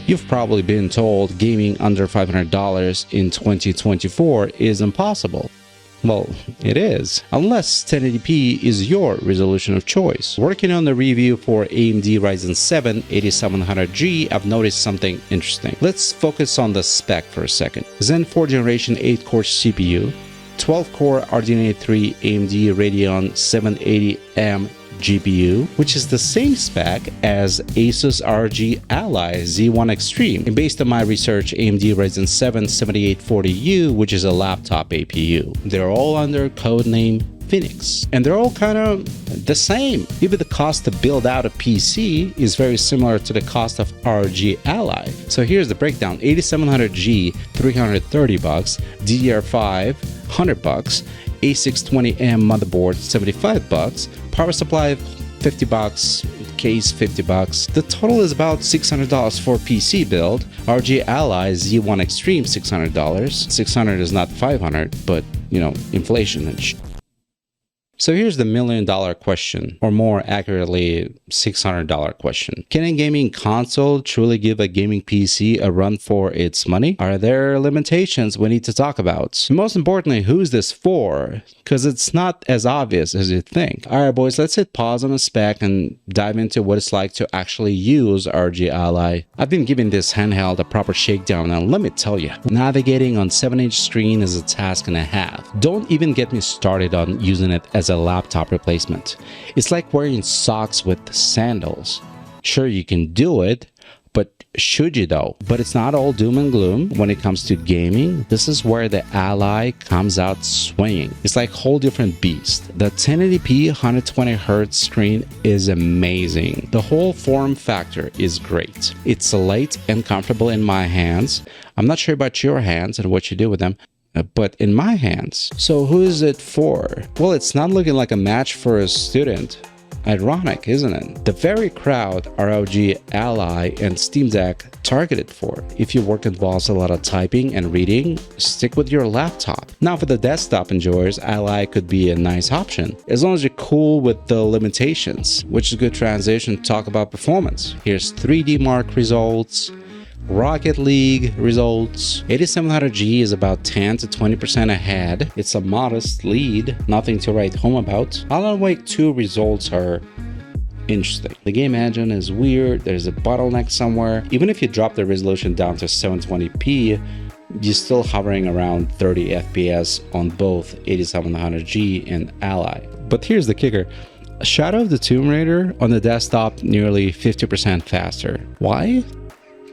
You've probably been told gaming under $500 in 2024 is impossible. Well, it is, unless 1080p is your resolution of choice. Working on the review for AMD Ryzen 7 8700G, I've noticed something interesting. Let's focus on the spec for a second. Zen 4 Generation 8-core CPU, 12-core RDNA 3 AMD Radeon 780M GPU, which is the same spec as ASUS ROG Ally Z1 Extreme. And based on my research, AMD Ryzen 7 7840U, which is a laptop APU. They're all under codename Phoenix, and they're all kind of the same. Even the cost to build out a PC is very similar to the cost of ROG Ally. So here's the breakdown: 8700G $330, DDR5 $100, A620M motherboard $75, power supply $50, case $50. The total is about $600 for PC build. ROG Ally Z1 Extreme $600. $600 is not $500, but you know, inflation and shit. So here's the million-dollar question, or more accurately, $600 question. Can a gaming console truly give a gaming PC a run for its money? Are there limitations we need to talk about? And most importantly, who's this for? Because it's not as obvious as you think. Alright boys, let's hit pause on the spec and dive into what it's like to actually use ROG Ally. I've been giving this handheld a proper shakedown, and let me tell you, navigating on 7-inch screen is a task and a half. Don't even get me started on using it as a laptop replacement. It's like wearing socks with sandals. Sure, you can do it, but should you though? But it's not all doom and gloom when it comes to gaming. This is where the Ally comes out swinging. It's like a whole different beast. The 1080p 120Hz screen is amazing. The whole form factor is great. It's light and comfortable in my hands. I'm not sure about your hands and what you do with them, but in my hands. So who is it for? Well, it's not looking like a match for a student. Ironic, isn't it? The very crowd ROG Ally and Steam Deck targeted for. If your work involves a lot of typing and reading, stick with your laptop. Now for the desktop enjoyers, Ally could be a nice option, as long as you're cool with the limitations, which is a good transition to talk about performance. Here's 3D Mark results, Rocket League results. 8700G is about 10 to 20% ahead. It's a modest lead, nothing to write home about. Alan Wake 2 results are interesting. The game engine is weird, there's a bottleneck somewhere. Even if you drop the resolution down to 720p, you're still hovering around 30 FPS on both 8700G and Ally. But here's the kicker. Shadow of the Tomb Raider on the desktop nearly 50% faster. Why?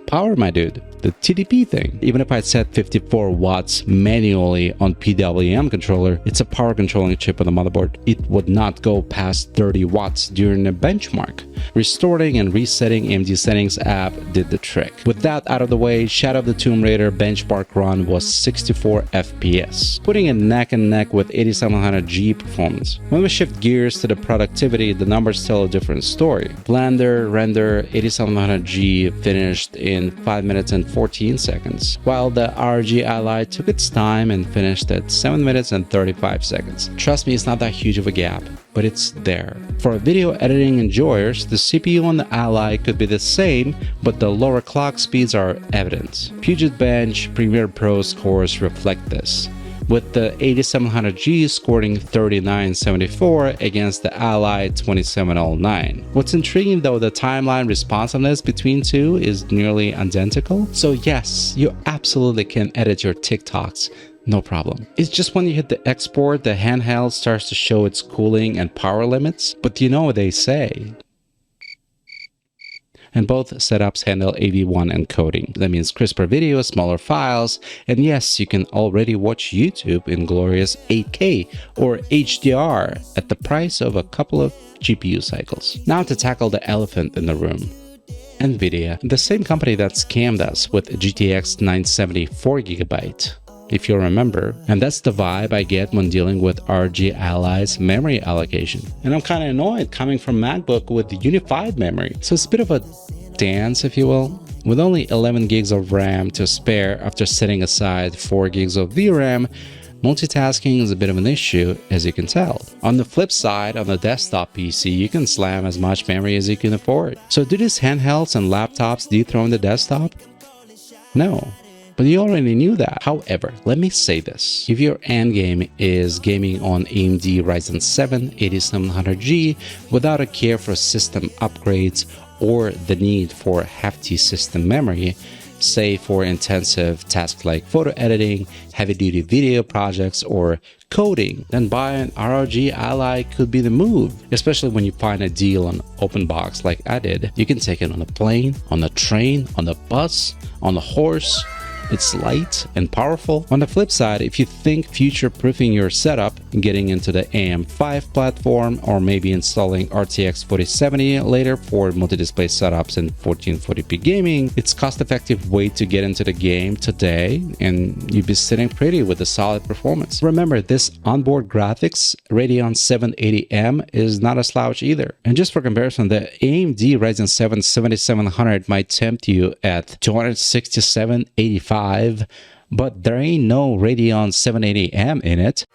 Power, my dude. The TDP thing. Even if I set 54 watts manually on PWM controller, it's a power controlling chip on the motherboard. It would not go past 30 watts during the benchmark. Restoring and resetting AMD settings app did the trick. With that out of the way, Shadow of the Tomb Raider benchmark run was 64 FPS, putting it neck and neck with 8700G performance. When we shift gears to the productivity, the numbers tell a different story. Blender render 8700G finished in 5 minutes and 14 seconds, while the ROG Ally took its time and finished at 7 minutes and 35 seconds. Trust me, it's not that huge of a gap, but it's there. For video editing enjoyers, the CPU on the Ally could be the same, but the lower clock speeds are evident. Puget Bench Premiere Pro scores reflect this, with the 8700G scoring 3974 against the Ally 2709. What's intriguing though, the timeline responsiveness between two is nearly identical. So yes, you absolutely can edit your TikToks, no problem. It's just when you hit the export, the handheld starts to show its cooling and power limits. But you know what they say. And both setups handle AV1 encoding. That means crisper video, smaller files, and yes, you can already watch YouTube in glorious 8K or HDR at the price of a couple of GPU cycles. Now to tackle the elephant in the room. NVIDIA, the same company that scammed us with GTX 970 4GB. If you remember, and that's the vibe I get when dealing with ROG Ally's memory allocation. And I'm kind of annoyed coming from MacBook with unified memory. So it's a bit of a dance, if you will. With only 11 gigs of RAM to spare after setting aside 4 gigs of VRAM, multitasking is a bit of an issue, as you can tell. On the flip side, on the desktop PC, you can slam as much memory as you can afford. So do these handhelds and laptops dethrone the desktop? No. But you already knew that. However, let me say this. If your endgame is gaming on AMD Ryzen 7 8700G without a care for system upgrades or the need for hefty system memory, say for intensive tasks like photo editing, heavy-duty video projects, or coding, then buying an ROG Ally could be the move, especially when you find a deal on open box like I did. You can take it on a plane, on a train, on a bus, on a horse. It's light and powerful. On the flip side, if you think future-proofing your setup, getting into the AM5 platform, or maybe installing RTX 4070 later for multi-display setups and 1440p gaming, it's a cost-effective way to get into the game today, and you'd be sitting pretty with a solid performance. Remember, this onboard graphics Radeon 780M is not a slouch either. And just for comparison, the AMD Ryzen 7 7700 might tempt you at $267.85, but there ain't no Radeon 780M in it.